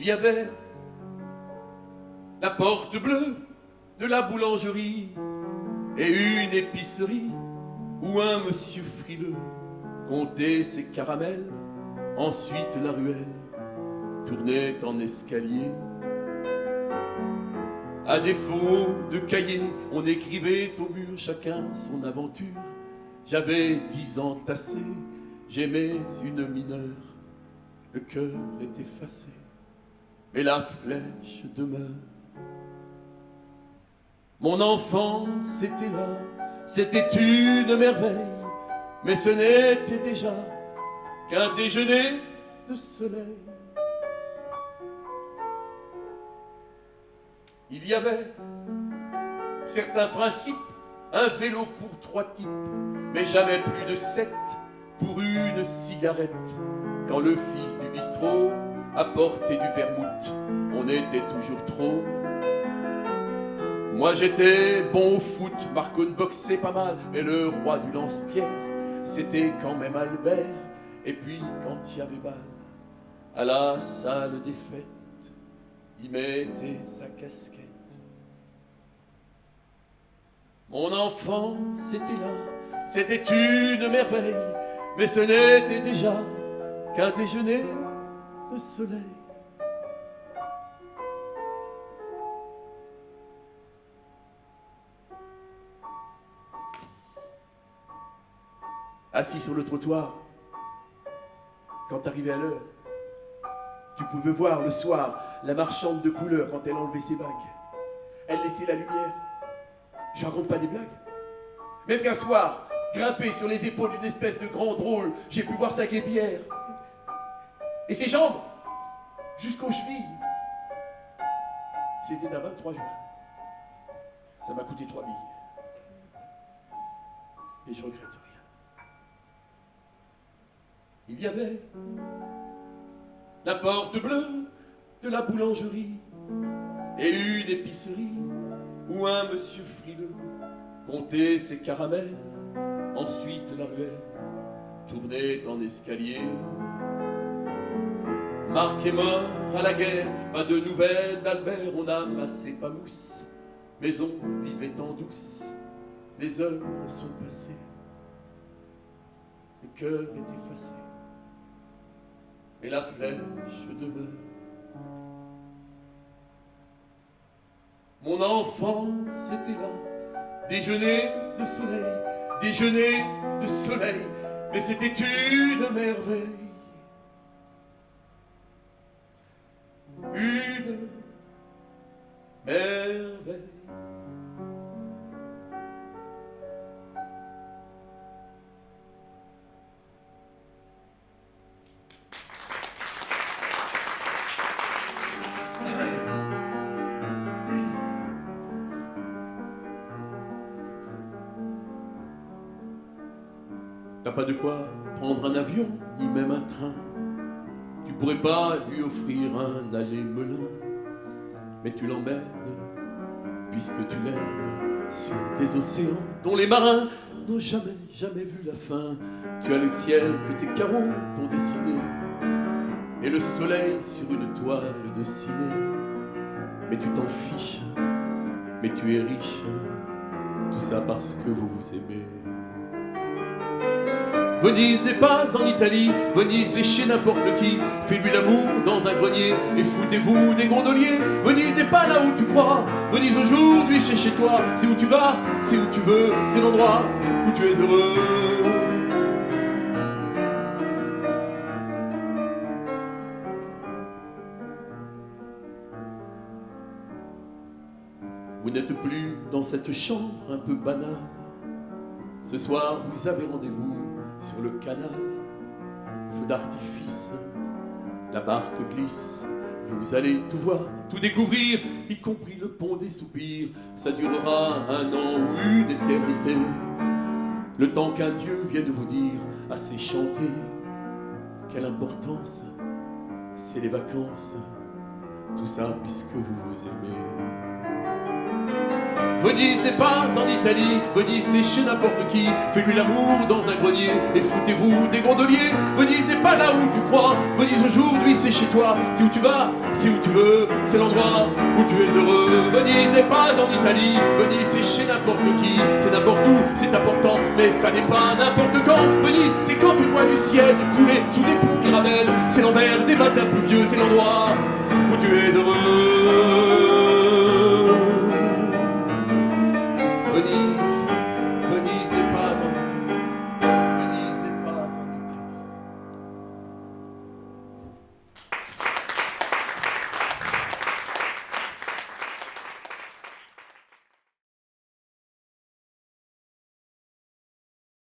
Il y avait la porte bleue de la boulangerie et une épicerie où un monsieur frileux comptait ses caramels. Ensuite la ruelle tournait en escalier. À défaut de cahier, on écrivait au mur chacun son aventure. J'avais 10 ans tassés, j'aimais une mineure. Le cœur est effacé, mais la flèche demeure. Mon enfance était là, c'était une merveille, mais ce n'était déjà qu'un déjeuner de soleil. Il y avait certains principes, un vélo pour 3 types, mais jamais plus de 7 pour une cigarette. Quand le fils du bistrot apportait du vermouth, on était toujours trop. Moi j'étais bon au foot, Marcon boxait pas mal, mais le roi du lance-pierre, c'était quand même Albert. Et puis quand il y avait balle, à la salle des fêtes, il mettait sa casquette. Mon enfance était là, c'était une merveille, mais ce n'était déjà qu'un déjeuner de soleil. Assis sur le trottoir, quand t'arrivais à l'heure, tu pouvais voir le soir la marchande de couleurs quand elle enlevait ses bagues. Elle laissait la lumière. Je raconte pas des blagues. Même qu'un soir, grimpé sur les épaules d'une espèce de grand drôle, j'ai pu voir sa guébière. Et ses jambes, jusqu'aux chevilles. C'était un 23 juin. Ça m'a coûté 3 billes. Et je regrette rien. Il y avait la porte bleue de la boulangerie et une épicerie où un monsieur frileux comptait ses caramels. Ensuite la ruelle tournait en escalier. Marc est mort à la guerre, pas de nouvelles d'Albert. On amassait pas mousse, mais on vivait en douce. Les heures sont passées, le cœur est effacé, et la flèche demeure. Mon enfance était là, déjeuner de soleil, déjeuner de soleil, mais c'était une merveille. Une merveille. T'as pas de quoi prendre un avion, ni même un train. Tu pourrais pas lui offrir un aller-melin, mais tu l'emmènes, puisque tu l'aimes, sur tes océans dont les marins n'ont jamais, jamais vu la fin. Tu as le ciel que tes carreaux t'ont dessiné, et le soleil sur une toile de ciné. Mais tu t'en fiches, mais tu es riche, tout ça parce que vous vous aimez. Venise n'est pas en Italie, Venise c'est chez n'importe qui. Fais-lui l'amour dans un grenier et foutez-vous des gondoliers. Venise n'est pas là où tu crois, Venise aujourd'hui c'est chez toi. C'est où tu vas, c'est où tu veux, c'est l'endroit où tu es heureux. Vous n'êtes plus dans cette chambre un peu banale. Ce soir vous avez rendez-vous sur le canal, feu d'artifice, la barque glisse, vous allez tout voir, tout découvrir, y compris le pont des soupirs. Ça durera 1 an ou une éternité, le temps qu'un Dieu vienne vous dire assez chanté. Quelle importance, c'est les vacances, tout ça puisque vous vous aimez. Venise n'est pas en Italie, Venise c'est chez n'importe qui. Fais-lui l'amour dans un grenier et foutez-vous des gondoliers. Venise n'est pas là où tu crois, Venise aujourd'hui c'est chez toi. C'est où tu vas, c'est où tu veux, c'est l'endroit où tu es heureux. Venise n'est pas en Italie, Venise c'est chez n'importe qui. C'est n'importe où, c'est important, mais ça n'est pas n'importe quand. Venise c'est quand tu vois du ciel couler sous des ponts Mirabel. C'est l'envers des matins pluvieux, c'est l'endroit où tu es heureux.